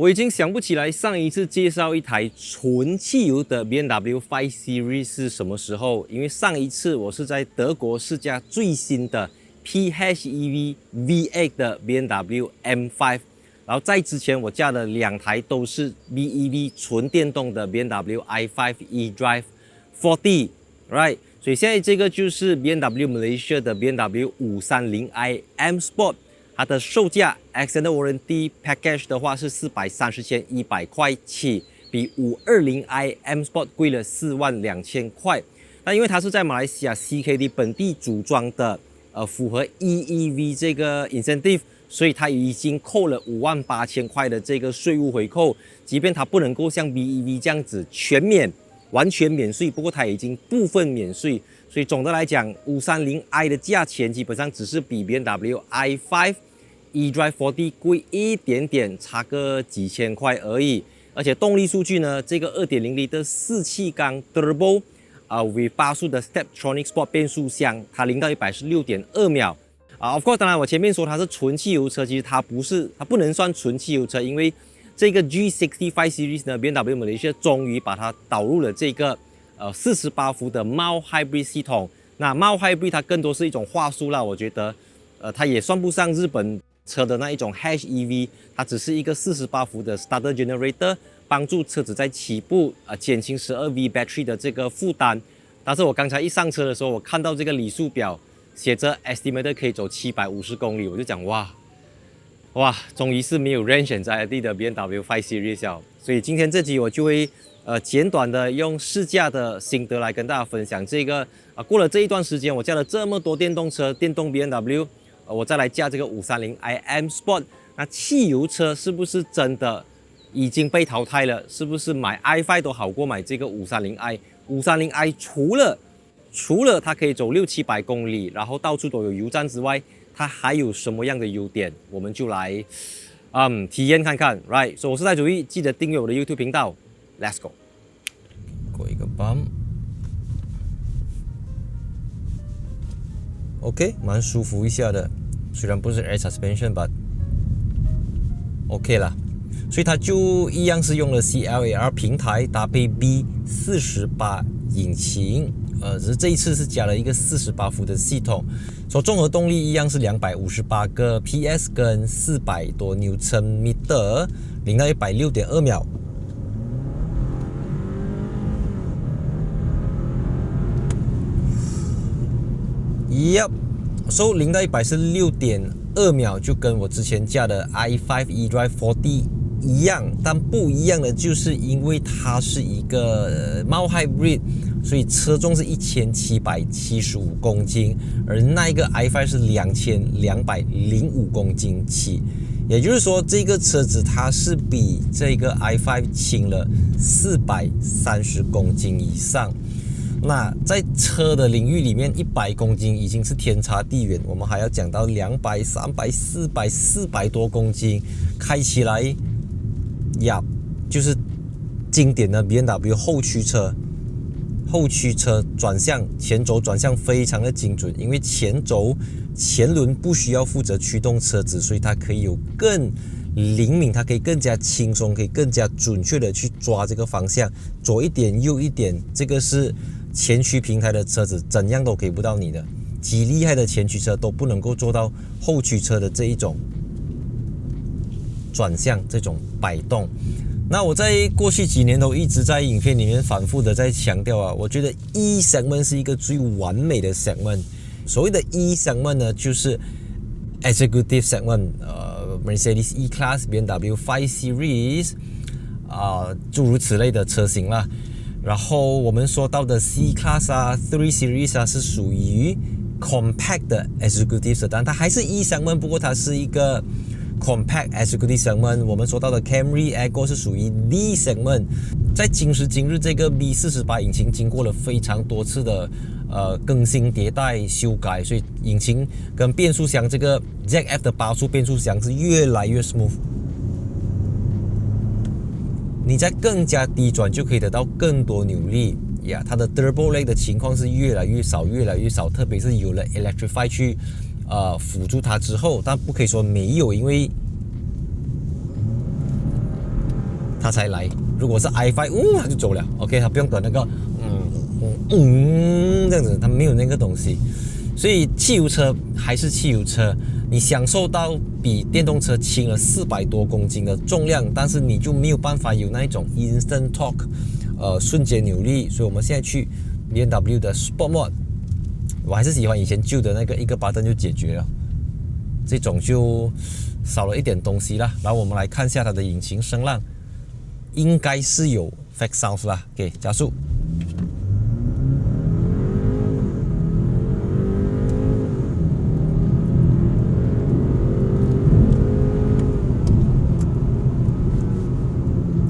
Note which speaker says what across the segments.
Speaker 1: 我已经想不起来上一次介绍一台纯汽油的 BMW 5 Series 是什么时候，因为上一次我是在德国试驾最新的 PHEV V8 的 BMW M5， 然后在之前我驾的2台都是 BEV 纯电动的 BMW i5 eDrive 40，right？ 所以现在这个就是 BMW Malaysia 的 BMW 530i M Sport。它的售价 Extended Warranty Package 的话是430,100块起，比520i M Sport 贵了42,000块。那因为它是在马来西亚 CKD 本地组装的，符合 EEV 这个 incentive， 所以它已经扣了58,000块的这个税务回扣。即便它不能够像 BEV 这样子全免、完全免税，不过它已经部分免税。所以总的来讲 530i 的价钱基本上只是比 BMW i5 eDrive 40贵一点点，差个几千块而已。而且动力数据呢，这个 2.0L 的4气缸 Turbo with 8速的 Steptronic Sport 变速箱，它0到100是 6.2秒。Of course， 当然我前面说它是纯汽油车，其实它不能算纯汽油车，因为这个 G65 Series 呢 BMW Malaysia 终于把它导入了这个48伏的 Mild Hybrid 系统。那 Mild Hybrid 它更多是一种话术啦，我觉得它也算不上日本车的那一种 HEV， 它只是一个48伏的 Starter Generator， 帮助车子在起步减轻 12V Battery 的这个负担。但是我刚才一上车的时候，我看到这个里数表写着 Estimated 可以走750公里，我就讲哇，终于是没有 Range Anxiety 的 BMW 5 Series 了。所以今天这集我就会简短的用试驾的心得来跟大家分享这个过了这一段时间，我驾了这么多电动车，电动 BMW，我再来驾这个530i M Sport， 那汽油车是不是真的已经被淘汰了？是不是买 i5 都好过买这个530i？ 530i 除了它可以走600-700公里，然后到处都有油站之外，它还有什么样的优点？我们就来体验看看 ，right？ 所以我是戴主义，记得订阅我的 YouTube 频道 ，Let's go。过一个 bump。OK， 蛮舒服一下的，虽然不是 Air Suspension，but OK 啦。所以它就一样是用了 CLAR 平台搭配 B48 引擎，只是这一次是加了一个48伏的系统。所以综合动力一样是258个 PS 跟400多牛车米的，0到100 6.2秒。So 0到100是 6.2秒，就跟我之前驾的 i5 eDrive 40一样，但不一样的就是因为它是一个Mild Hybrid， 所以车重是1775公斤，而那一个 i5 是2205公斤起，也就是说这个车子它是比这个 i5 轻了430公斤以上。那在车的领域里面，100公斤已经是天差地远，我们还要讲到200、300、400多公斤，开起来呀，就是经典的 BMW 后驱车转向，前轴转向非常的精准，因为前轮不需要负责驱动车子，所以它可以有更灵敏，它可以更加轻松，可以更加准确的去抓这个方向，左一点右一点，这个是前驱平台的车子怎样都给不到你的，极厉害的前驱车都不能够做到后驱车的这一种转向，这种摆动。那我在过去几年都一直在影片里面反复的在强调我觉得 E segment 是一个最完美的 segment。所谓的 E segment 呢，就是 Executive segment， Mercedes E-Class、BMW 5 Series， 诸如此类的车型啦。然后我们说到的 C-Class 3 Series 是属于 Compact 的 Executive Sedan， 它还是 E segment， 不过它是一个 Compact Executive Segment。 我们说到的 Camry、Ego 是属于 D segment。 在今时今日，这个 B48 引擎经过了非常多次的更新迭代修改，所以引擎跟变速箱，这个 ZF 的8速变速箱是越来越 smooth。你在更加低转就可以得到更多扭力呀，它的 turbo lag 的情况是越来越少，特别是有了 Electrify 去辅助它之后，但不可以说没有，因为它才来。如果是 i5，它就走了。OK， 它不用等那个这样子，它没有那个东西。所以汽油车还是汽油车，你享受到比电动车轻了400多公斤的重量，但是你就没有办法有那一种 instant torque， 瞬间扭力。所以我们现在去 BMW 的 Sport Mode， 我还是喜欢以前旧的那个一个 button 就解决了，这种就少了一点东西啦。然后我们来看一下它的引擎声浪，应该是有 Fake Sound 啦。给加速。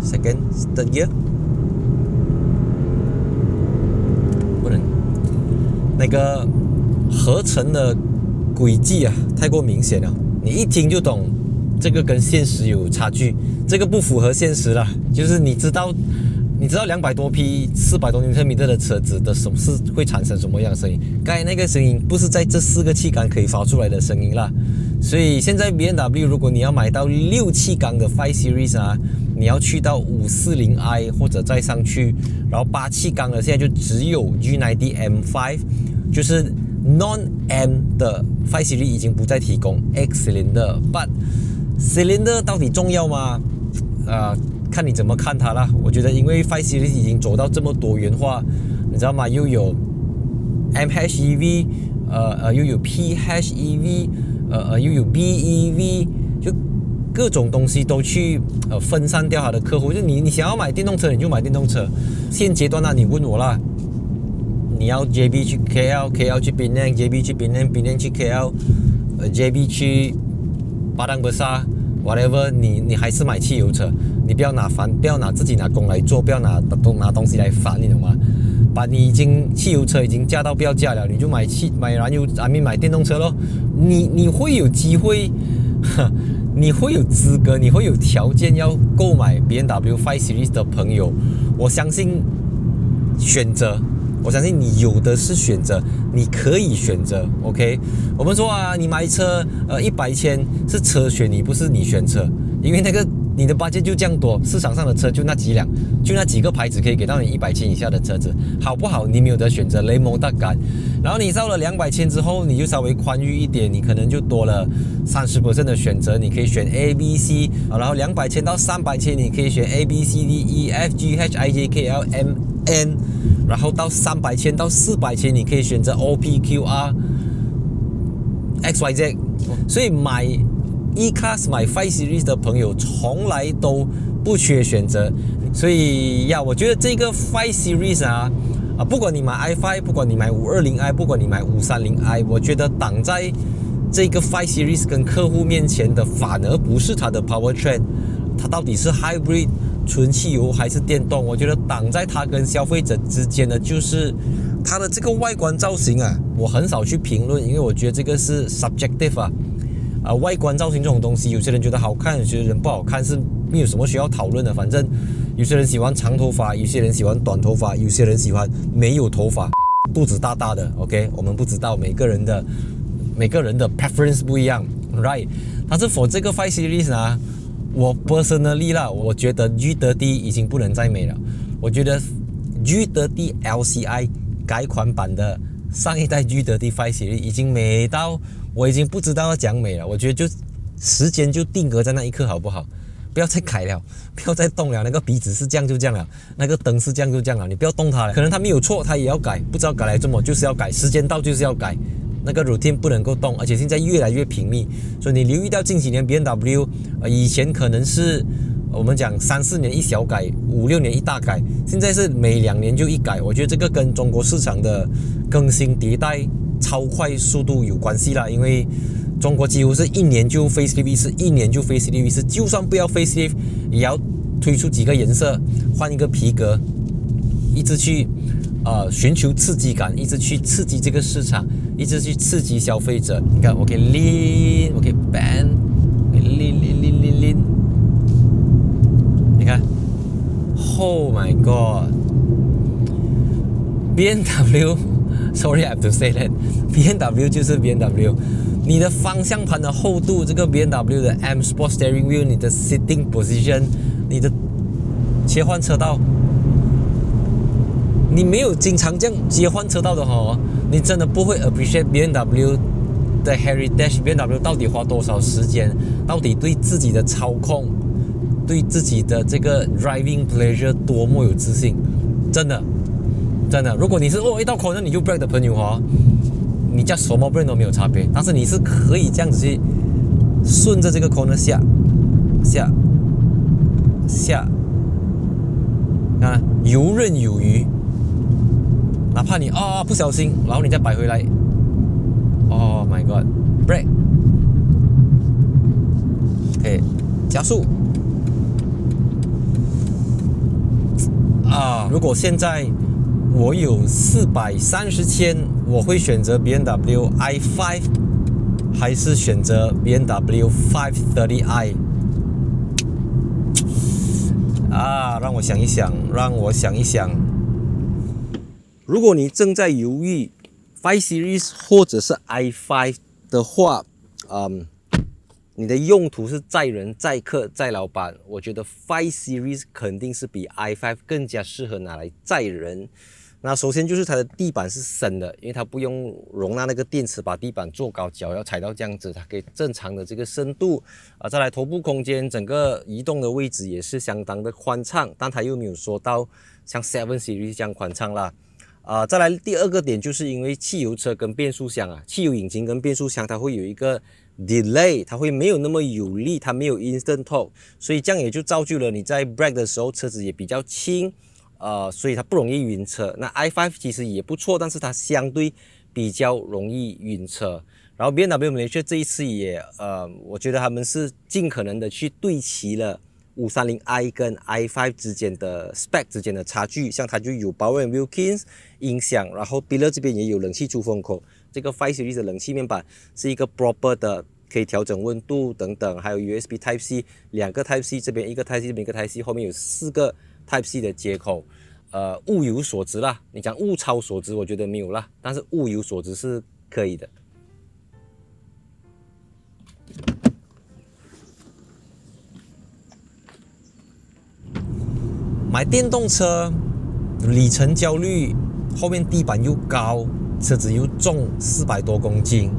Speaker 1: Second third gear， 不能，那个合成的轨迹啊，太过明显了，你一听就懂，这个跟现实有差距，这个不符合现实了。就是你知道200多匹、400多牛米的车子的什么是会产生什么样的声音？刚才那个声音不是在这4个气缸可以发出来的声音啦。所以现在 BMW 如果你要买到6气缸的5 Series 啊，你要去到540i 或者再上去，然后8气缸的现在就只有 G90 M5， 就是 Non-M 的5 Series 已经不再提供 X cylinder。 But cylinder 到底重要吗？看你怎么看它啦。我觉得因为5 Series 已经走到这么多元化，你知道吗？又有 MHEV， 又有 PHEV， 又有 BEV， 就各种东西都去分散掉它的客户。就你想要买电动车你就买电动车。现阶段你问我啦，你要 JB 去 KL 去 Penang， JB 去 Penang 去 KL，JB 去Padang Besar whatever， 你还是买汽油车。你不要自己拿工来做，不要拿东西来烦，你懂吗？你汽油车已经驾到不要驾了，你就买燃油买电动车咯。你会有机会，你会有资格，你会有条件要购买 BMW 5 Series 的朋友，我相信你有的是选择，你可以选择。 OK， 我们说你买车100千是车选你，不是你选车，因为你的 budget 就这样多，市场上的车就那几辆，就那几个牌子可以给到你100千以下的车子，好不好？你没有得选择，雷蒙大干。然后你到了200千之后，你就稍微宽裕一点，你可能就多了 30% 的选择，你可以选 A、B、C， 然后200千到300千你可以选 A、B、C、D、E、F、G、H、I、J、K、L、M、N， 然后到300千到400千你可以选择 O、P、Q、R、X、Y、Z。 所以买E-Class 买5 Series 的朋友从来都不缺选择。所以我觉得这个5 Series 不管你买 i5， 不管你买520i， 不管你买530i， 我觉得挡在这个5 Series 跟客户面前的反而不是它的 Powertrain， 它到底是 Hybrid 纯汽油还是电动。我觉得挡在它跟消费者之间的就是它的这个外观造型我很少去评论，因为我觉得这个是 subjective。外观造型这种东西，有些人觉得好看，有些人不好看，是没有什么需要讨论的。反正有些人喜欢长头发，有些人喜欢短头发，有些人喜欢没有头发，肚子大大的。OK， 我们不知道每个人的 preference 不一样 ，right？ 但是 for 这个5 Series 我 personally 我觉得 G30 已经不能再美了。我觉得 G30 LCI 改款版的上一代 G30 5 Series 已经美到我已经不知道要讲美了。我觉得就时间就定格在那一刻，好不好？不要再改了，不要再动了。那个鼻子是这样就这样了，那个灯是这样就这样了，你不要动它了。可能它没有错，它也要改，不知道改来这么，就是要改，时间到就是要改。那个 routine 不能够动，而且现在越来越频密，所以你留意到近几年 BMW 以前可能是我们讲3-4年一小改，5-6年一大改，现在是每2年就一改。我觉得这个跟中国市场的更新迭代超快速度有关系啦，因为中国几乎是1年就 facelift 一次，1年就 facelift 一次，就算不要 facelift 也要推出几个颜色，换一个皮革，一直去寻求刺激感，一直去刺激这个市场，一直去刺激消费者。你看，我可以 lean， 我可以 bend， lean， 你看 ，Oh my God，BMW Sorry, I have to say that. BMW 就是 BMW。你的方向盘的厚度，这个 BMW 的 M Sport Steering Wheel， 你的 sitting position， 你的切换车道。你没有经常这样切换车道的哈，你真的不会 appreciate BMW 的 heritage。BMW 到底花多少时间，到底对自己的操控，对自己的这个 driving pleasure 多么有自信，真的。如果你是一到 corner 你就 brake 的朋友哈，你叫什么 brake 都没有差别。但是你是可以这样子去顺着这个 corner 下，啊，游刃有余。哪怕你不小心，然后你再摆回来 ，Oh my God， brake， OK， 加速。如果现在我有430千，我会选择 BMW i5 还是选择 BMW 530i？让我想一想。如果你正在犹豫5 Series 或者是 i5 的话，你的用途是载人、载客、载老板，我觉得5 Series 肯定是比 i5 更加适合拿来载人。那首先就是它的地板是深的，因为它不用容纳那个电池把地板做高，脚要踩到这样子，它可以正常的这个深度。再来头部空间，整个移动的位置也是相当的宽敞，但它又没有说到像7 Series 这样宽敞啦。再来第二个点，就是因为汽油车跟变速箱汽油引擎跟变速箱它会有一个 delay， 它会没有那么有力，它没有 instant torque， 所以这样也就造就了你在 brake 的时候车子也比较轻，所以它不容易晕车。那 i5 其实也不错，但是它相对比较容易晕车。然后 BMW Malaysia 这一次也我觉得他们是尽可能的去对齐了530i 跟 i5 之间的 spec 之间的差距，像它就有 Bowers & Wilkins 音响，然后 dealer 这边也有冷气出风口，这个5 Series 的冷气面板是一个 proper 的，可以调整温度等等，还有 USB Type C 2个 Type C， 这边一个 Type C， 这边一个 Type C， 后面有4个 Type C 的接口，物有所值啦，你讲物超所值我觉得没有啦，但是物有所值是可以的。买电动车，里程焦虑，后面地板又高，车子又重400多公斤，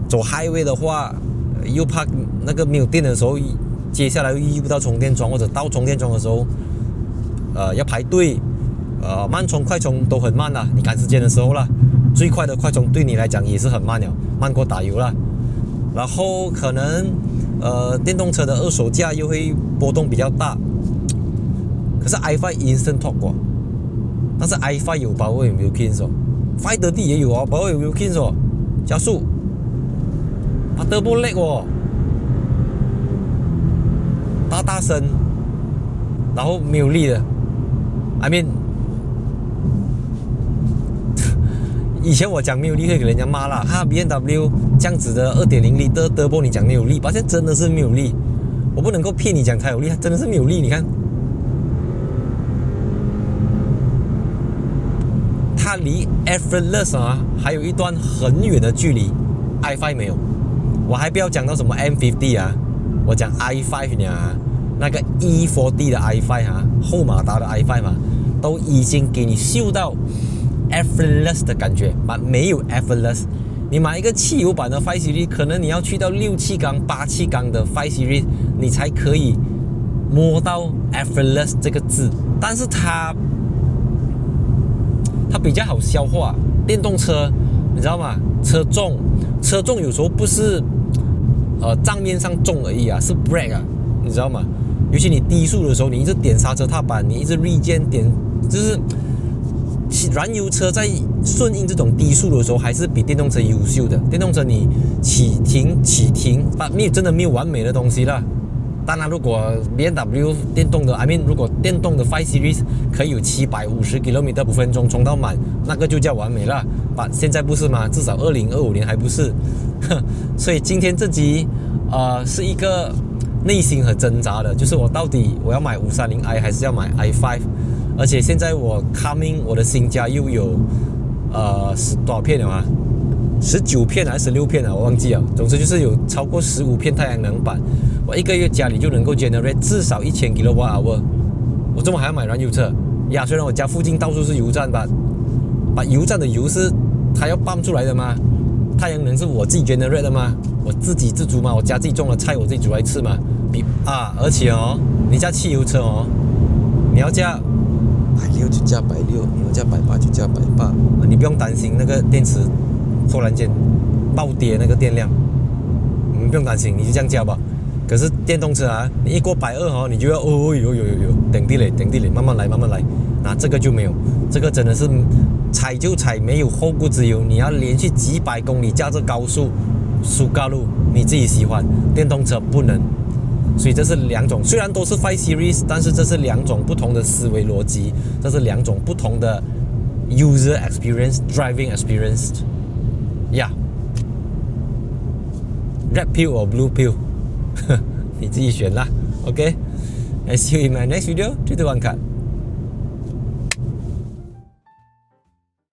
Speaker 1: 走 highway 的话，又怕那个没有电的时候，接下来又遇不到充电桩，或者到充电桩的时候，要排队，慢充快充都很慢啦，你赶时间的时候啦，最快的快充对你来讲也是很慢了，慢过打油啦。然后可能电动车的二手价又会波动比较大。可是 i5 Instant Torque 但是 i5 有 Bowers & Wilkins 530也有Bowers & Wilkins 加速，它 Turbo Lag 大声，然后没有力的。I mean， 以前我讲没有力会给人家骂啦，BMW 这样子的 2.0 的 Turbo 你讲没有力，发现真的是没有力，我不能够骗你讲它有力，它真的是没有力，你看。它离 effortless 还有一段很远的距离 ，i5 没有。我还不要讲到什么 M50 我讲 i5 呢，那个 E40 的 i5 后马达的 i5 都已经给你嗅到 effortless 的感觉，没有 effortless。你买一个汽油版的5 Series， 可能你要去到6气缸、8气缸的5 Series， 你才可以摸到 effortless 这个字，但是它比较好消化。电动车你知道吗？车重有时候不是账面上重而已是 brake 你知道吗？尤其你低速的时候，你一直点刹车踏板，你一直 regen 点，就是燃油车在顺应这种低速的时候还是比电动车优秀的。电动车你起停真的没有完美的东西啦。当然，如果 BMW 电动的 如果电动的5 Series 可以有750 km 分钟充到满，那个就叫完美了。现在不是吗？至少2025年还不是。所以今天这集是一个内心很挣扎的，就是到底我要买530i 还是要买 i5？ 而且现在我的新家又有多少片了19片还是16片我忘记了。总之就是有超过15片太阳能板，我一个月家里就能够 generate 至少1000 kWh。我怎么还要买燃油车呀？虽然我家附近到处是油站吧，把油站的油是它要泵出来的吗？太阳能是我自己 generate 的吗？我自给自足吗？我家自己种的菜我自己煮来吃吗？而且哦，你驾汽油车哦，你要加160就加160，你要加180就加180，你不用担心那个电池突然间暴跌那个电量，你不用担心，你就这样加吧。可是电动车啊，你一过120哦，你就要有，等地嘞，慢慢来。那这个就没有，这个真的是踩就踩，没有后顾之忧。你要连续几百公里驾着高速、苏高路，你自己喜欢，电动车不能。所以这是两种，虽然都是5 Series， 但是这是两种不同的思维逻辑，这是两种不同的 user experience, driving experience。Red pill or blue pill 你自己选啦 OK， I see you in my next video. 3, 2, 1 cut.